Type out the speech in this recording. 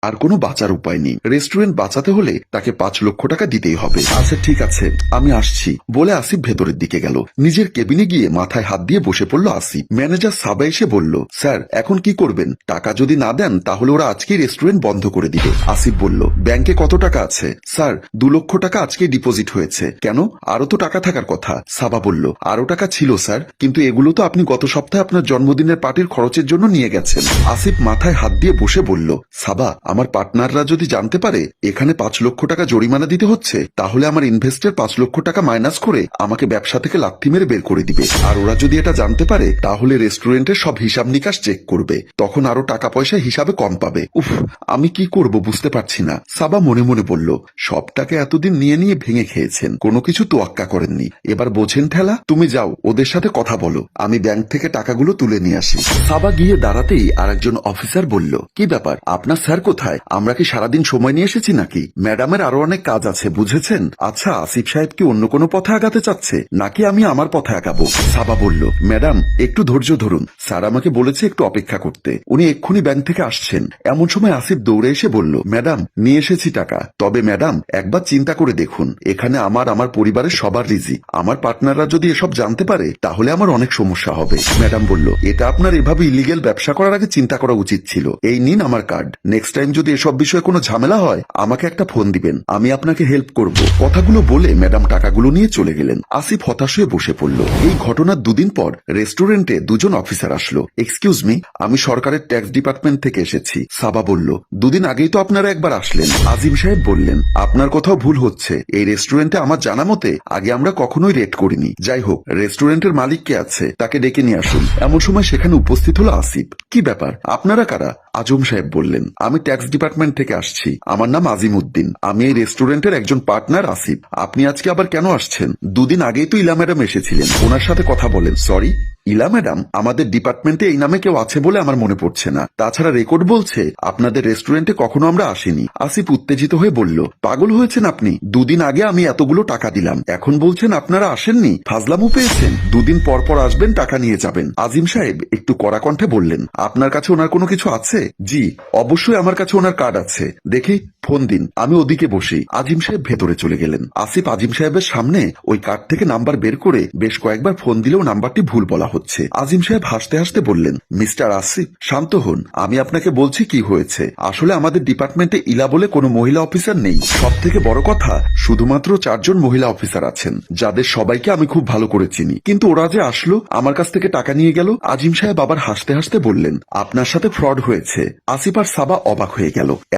আর কোনো বাঁচার উপায় নেই। রেস্টুরেন্ট বাঁচাতে হলে তাকে 5 লক্ষ টাকা দিতেই হবে। আচ্ছা ঠিক আছে, আমি আসছি বলে আসিফ ভেতরের দিকে গেল। নিজের কেবিনে গিয়ে মাথায় হাত দিয়ে বসে পড়ল আসিফ। ম্যানেজার সাবা এসে বলল, স্যার এখন কি করবেন? টাকা যদি না দেন তাহলে ওরা আজকেই রেস্টুরেন্ট বন্ধ করে দিবে। আসিফ বলল, ব্যাংকে কত টাকা আছে? স্যার 2 লক্ষ টাকা আজকেই ডিপোজিট হয়েছে। কেন? আরো তো টাকা থাকার কথা। সাবা বলল, আরো টাকা ছিল স্যার, কিন্তু এগুলো তো আপনি গত সপ্তাহে আপনার জন্মদিনের পার্টির খরচের জন্য নিয়ে গেছেন। আসিফ মাথায় হাত দিয়ে বসে বলল, সাবা আমার পার্টনাররা যদি জানতে পারে এখানে 5 লক্ষ টাকা জরিমানা দিতে হচ্ছে, তাহলে আমার ইনভেস্টের 5 লক্ষ টাকা মাইনাস করে আমাকে ব্যবসা থেকে লাথি মেরে বের করে দিবে। আর ওরা যদি এটা জানতে পারে তাহলে রেস্টুরেন্টের সব হিসাব নিকাশ চেক করবে, তখন আরো টাকা পয়সা হিসাবে কম পাবে। উফ, আমি কি করব বুঝতে পারছি না। সাবা মনে মনে বলল, সব টাকা এতদিন নিয়ে নিয়ে ভেঙে খেয়েছেন, কোনো কিছু তোয়াক্কা করেননি, এবার বোঝেন ঠেলা। তুমি যাও ওদের সাথে কথা বলো, আমি ব্যাংক থেকে টাকাগুলো তুলে নিয়ে আসি। সাবা গিয়ে দাঁড়াতেই আরেকজন অফিসার বলল, কি ব্যাপার, আপনার স্যার কোথায়? আমরা কি সারাদিন সময় নিয়ে এসেছি নাকি? ম্যাডামের আরো অনেক কাজ আছে বুঝেছেন। আচ্ছা আসিফ সাহেব কি অন্য কোনো পথে আগাতে চাচ্ছে নাকি আমি আমার পথে আগাবো? সাবা বলল, ম্যাডাম একটু ধৈর্য ধরুন, স্যার আমাকে বলেছে একটু অপেক্ষা করতে, উনি এক্ষুনি ব্যাংক থেকে আসছেন। এমন সময় আসিফ দৌড়ে এসে বলল, ম্যাডাম নিয়ে এসেছি টাকা, তবে ম্যাডাম একবার চিন্তা করে দেখুন, এখানে আমার পরিবারের সবার রিজিক, আমার পার্টনাররা যদি এসব জানতে পারে তাহলে আমার অনেক সমস্যা হবে। ম্যাডাম বলল, এটা আপনার এভাবে ইলিগেল ব্যবসা করার আগে চিন্তা করা উচিত ছিল। এই নিন আমার কার্ড, নেক্সট টাইম যদি এসব বিষয়ে কোনো ঝামেলা হয় আমাকে একটা ফোন দিবেন, আমি আপনাকে হেল্প করব। কথাগুলো বলে ম্যাডাম টাকাগুলো নিয়ে চলে গেলেন। আসিফ হতাশ হয়ে বসে পড়ল। এই ঘটনার 2 দিন পর রেস্টুরেন্টে 2 জন অফিসার আসলো। এক্সকিউজ মি, আমি সরকারের ট্যাক্স ডিপার্টমেন্ট থেকে এসেছি। সাবা বলল, 2 দিন আগেই তো আপনারা একবার আসলেন। আজিম সাহেব বললেন, আপনার কোথাও ভুল হচ্ছে, এই রেস্টুরেন্টে আমার জানা মতে আগে আমরা কখনোই রেড করিনি। যাই হোক, রেস্টুরেন্টের মালিক কে আছে তাকে ডেকে নিয়ে আসুন। এমন সময় সেখানে উপস্থিত হলো আসিফ। কি ব্যাপার, আপনারা কারা? আজম সাহেব বললেন, আমি ট্যাক্স ডিপার্টমেন্ট থেকে আসছি, আমার নাম আজিম উদ্দিন, আমি এই রেস্টুরেন্টের একজন পার্টনার আসিফ। আপনি আজকে আবার কেন আসছেন? 2 দিন আগেই তো ইলা ম্যাডাম এসেছিলেন, ওনার সাথে কথা বলেন। সরি, ইলা ম্যাডাম আমাদের ডিপার্টমেন্টে এই নামে কেউ আছে বলে আমার মনে পড়ছে না, তাছাড়া রেকর্ড বলছে আপনাদের রেস্টুরেন্টে কখনো আমরা আসিনি। আসিফ উত্তেজিত হয়ে বলল, পাগল হয়েছেন আপনি? 2 দিন আগে আমি এতগুলো টাকা দিলাম, এখন বলছেন আপনারা আসেননি? ফাজলামো পেয়েছেন? 2 দিন পর পর আসবেন, টাকা নিয়ে যাবেন। আজিম সাহেব একটু কড়া কণ্ঠে বললেন, আপনার কাছে ওনার কোনো কিছু আছে? জি অবশ্যই আমার কাছে ওনার কার্ড আছে, দেখি ফোন দিন, আমি ওদিকে বসি। আজিম সাহেব ভেতরে চলে গেলেন। আসিফ আজিম সাহেবের সামনে ওই কার্ড থেকে নাম্বার বের করে বেশ কয়েকবার ফোন দিলেও নাম্বারটি ভুল বলা হচ্ছে। আজিম সাহেব হাসতে হাসতে বললেন, মিস্টার আসিফ শান্ত হন, আমি আপনাকে বলছি কি হয়েছে। আসলে আমাদের ডিপার্টমেন্টে ইলা বলে কোনো মহিলা অফিসার নেই, সব থেকে বড় কথা শুধুমাত্র 4 জন মহিলা অফিসার আছেন, যাদের সবাইকে আমি খুব ভালো করে চিনি। কিন্তু ওরা যে আসলো আমার কাছ থেকে টাকা নিয়ে গেল। আজিম সাহেব আবার হাসতে হাসতে বললেন, আপনার সাথে ফ্রড হয়েছে। আসিফ আর সাবা অবাক হয়ে গেল।